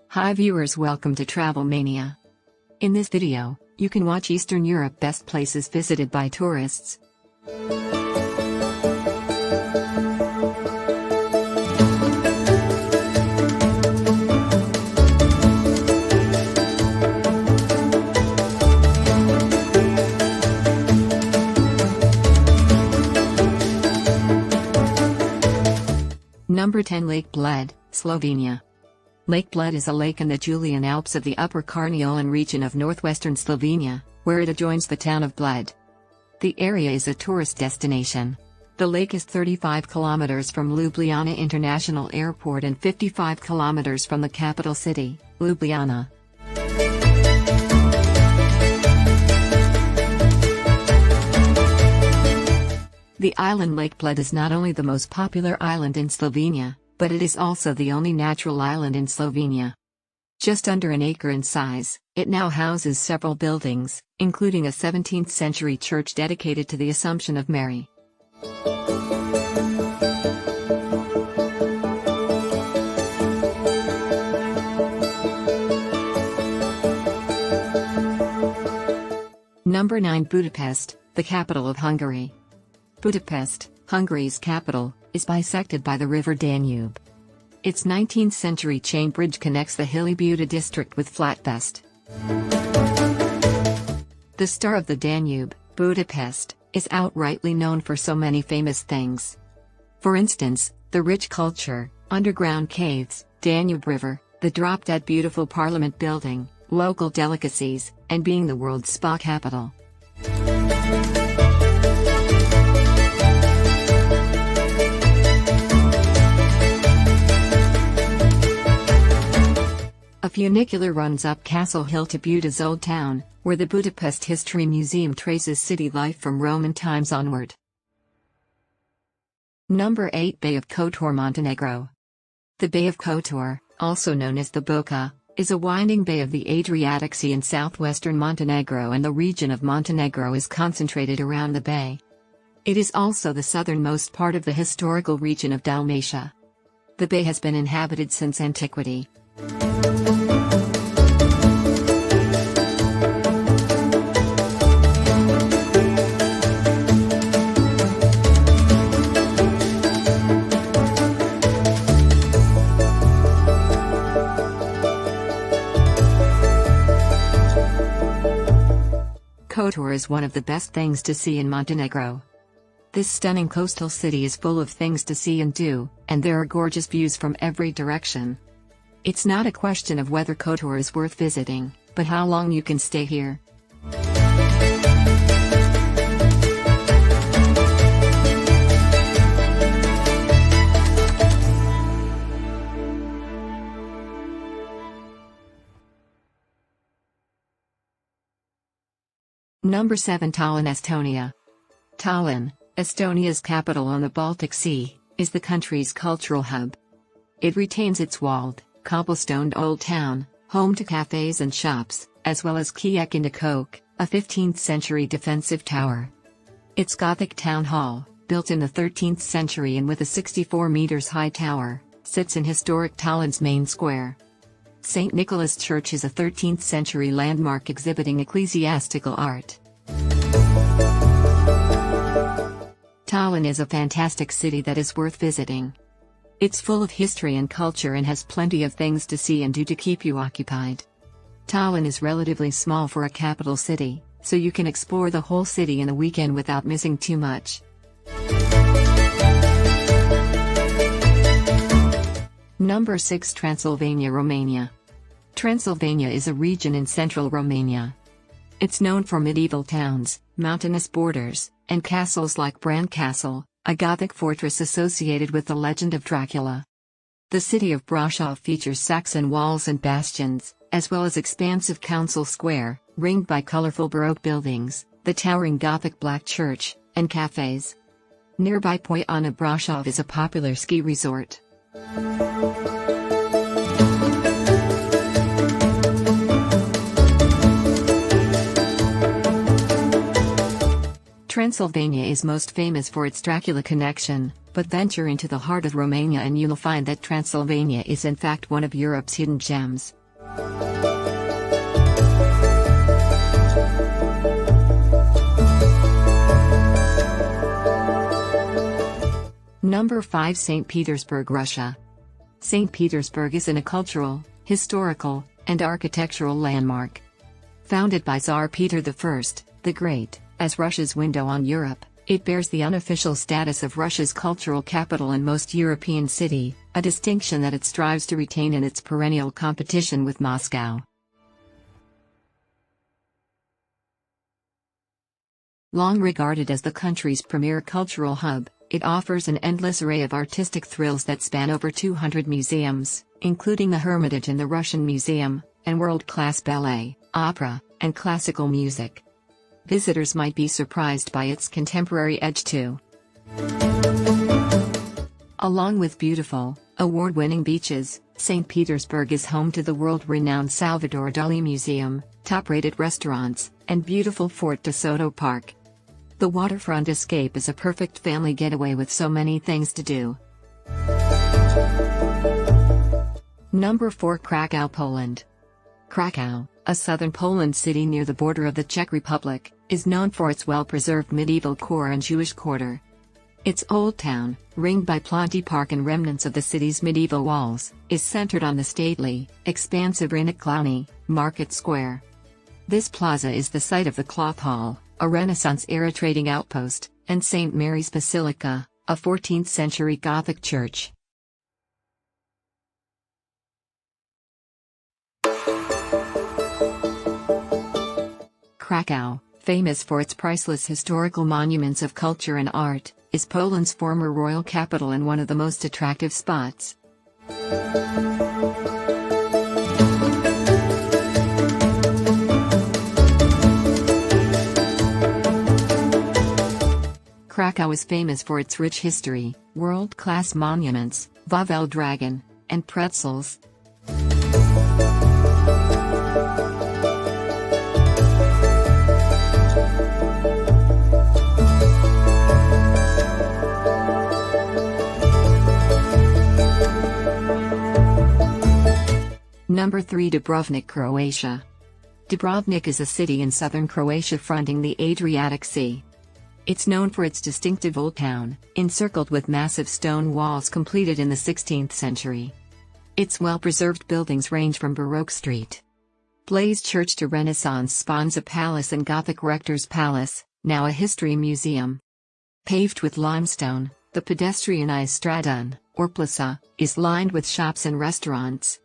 Hi viewers, welcome to Travel Mania. In this video, you can watch Eastern Europe best places visited by tourists. Number 10, Lake Bled, Slovenia. Lake Bled is a lake in the Julian Alps of the Upper Carniolan region of northwestern Slovenia, where it adjoins the town of Bled. The area is a tourist destination. The lake is 35 kilometers from Ljubljana International Airport and 55 kilometers from the capital city, Ljubljana. The island Lake Bled is not only the most popular island in Slovenia, but it is also the only natural island in Slovenia. Just under an acre in size, it now houses several buildings, including a 17th-century church dedicated to the Assumption of Mary. Number 9, Budapest, the capital of Hungary. Budapest, Hungary's capital, is bisected by the river Danube. Its 19th-century chain bridge connects the hilly Buda district with Flatbest. The star of the Danube, Budapest, is outrightly known for so many famous things. For instance, the rich culture, underground caves, Danube River, the drop-dead beautiful Parliament building, local delicacies, and being the world's spa capital. A funicular runs up Castle Hill to Buda's Old Town, where the Budapest History Museum traces city life from Roman times onward. Number 8, Bay of Kotor, Montenegro. The Bay of Kotor, also known as the Boka, is a winding bay of the Adriatic Sea in southwestern Montenegro, and the region of Montenegro is concentrated around the bay. It is also the southernmost part of the historical region of Dalmatia. The bay has been inhabited since antiquity. Kotor is one of the best things to see in Montenegro. This stunning coastal city is full of things to see and do, and there are gorgeous views from every direction. It's not a question of whether Kotor is worth visiting, but how long you can stay here. Number 7, Tallinn, Estonia. Tallinn, Estonia's capital on the Baltic Sea, is the country's cultural hub. It retains its walled, cobblestoned old town, home to cafes and shops, as well as Kiek-in-the-Koke, a 15th-century defensive tower. Its Gothic town hall, built in the 13th century and with a 64 meters high tower, sits in historic Tallinn's main square. St. Nicholas Church is a 13th-century landmark exhibiting ecclesiastical art. Tallinn is a fantastic city that is worth visiting. It's full of history and culture and has plenty of things to see and do to keep you occupied. Tallinn is relatively small for a capital city, so you can explore the whole city in a weekend without missing too much. Number 6, Transylvania, Romania. Transylvania is a region in central Romania. It's known for medieval towns, mountainous borders, and castles like Bran Castle, a Gothic fortress associated with the legend of Dracula. The city of Brașov features Saxon walls and bastions, as well as expansive council square, ringed by colorful Baroque buildings, the towering Gothic Black Church, and cafes. Nearby Poiana Brașov is a popular ski resort. Transylvania is most famous for its Dracula connection, but venture into the heart of Romania and you'll find that Transylvania is in fact one of Europe's hidden gems. Number 5. St. Petersburg, Russia. St. Petersburg is a cultural, historical, and architectural landmark. Founded by Tsar Peter I, the Great, as Russia's window on Europe, it bears the unofficial status of Russia's cultural capital in most European cities, a distinction that it strives to retain in its perennial competition with Moscow. Long regarded as the country's premier cultural hub, it offers an endless array of artistic thrills that span over 200 museums, including the Hermitage and the Russian Museum, and world-class ballet, opera, and classical music. Visitors might be surprised by its contemporary edge too. Along with beautiful, award-winning beaches, St. Petersburg is home to the world-renowned Salvador Dali Museum, top-rated restaurants, and beautiful Fort de Soto Park. The waterfront escape is a perfect family getaway with so many things to do. Number 4. Krakow, Poland. Krakow, a southern Poland city near the border of the Czech Republic, is known for its well-preserved medieval core and Jewish quarter. Its old town, ringed by Plonty Park and remnants of the city's medieval walls, is centered on the stately, expansive Rynek Główny Market Square. This plaza is the site of the Cloth Hall, a Renaissance-era trading outpost, and St. Mary's Basilica, a 14th-century Gothic church. Krakow, famous for its priceless historical monuments of culture and art, is Poland's former royal capital and one of the most attractive spots. Krakow is famous for its rich history, world-class monuments, Wawel Dragon, and pretzels. Number 3. Dubrovnik, Croatia. Dubrovnik is a city in southern Croatia fronting the Adriatic Sea. It's known for its distinctive old town, encircled with massive stone walls completed in the 16th century. Its well-preserved buildings range from Baroque St. Blaise Church to Renaissance Sponza Palace and Gothic Rector's Palace, now a history museum. Paved with limestone, the pedestrianized Stradun, or Plaza, is lined with shops and restaurants.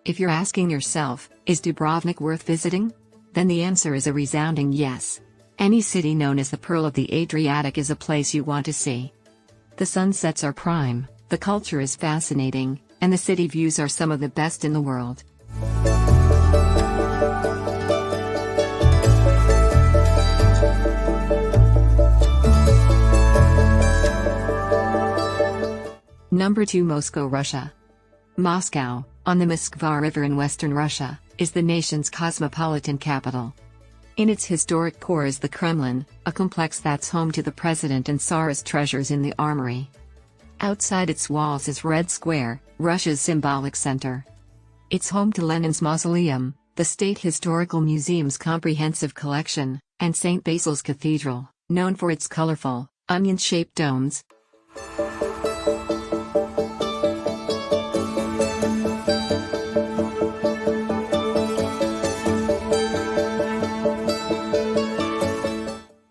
If you're asking yourself, is Dubrovnik worth visiting? Then the answer is a resounding yes. Any city known as the Pearl of the Adriatic is a place you want to see. The sunsets are prime, the culture is fascinating, and the city views are some of the best in the world. Number 2. Moscow, Russia. Moscow, on the Moskva River in western Russia, is the nation's cosmopolitan capital. In its historic core is the Kremlin, a complex that's home to the president and Tsarist treasures in the armory. Outside its walls is Red Square, Russia's symbolic center. It's home to Lenin's Mausoleum, the State Historical Museum's comprehensive collection, and St. Basil's Cathedral, known for its colorful, onion-shaped domes.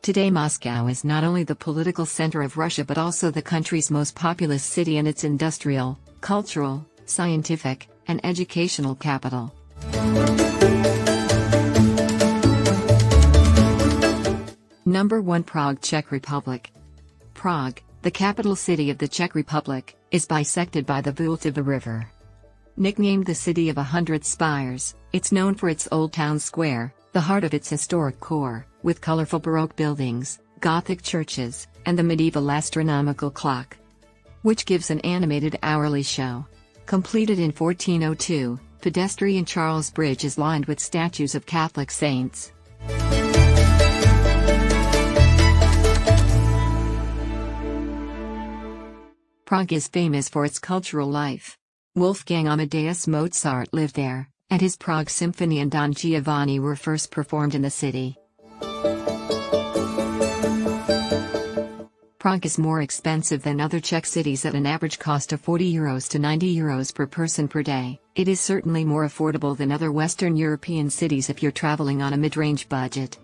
Today Moscow is not only the political center of Russia but also the country's most populous city and its industrial, cultural, scientific, and educational capital. Number 1. Prague, Czech Republic. Prague, the capital city of the Czech Republic, is bisected by the Vltava River. Nicknamed the City of 100 Spires, it's known for its Old Town Square, the heart of its historic core, with colorful Baroque buildings, Gothic churches, and the medieval astronomical clock, which gives an animated hourly show. Completed in 1402, Pedestrian Charles Bridge is lined with statues of Catholic saints. Prague is famous for its cultural life. Wolfgang Amadeus Mozart lived there, and his Prague Symphony and Don Giovanni were first performed in the city. Prague is more expensive than other Czech cities at an average cost of €40 to €90 per person per day. It is certainly more affordable than other Western European cities if you're traveling on a mid-range budget.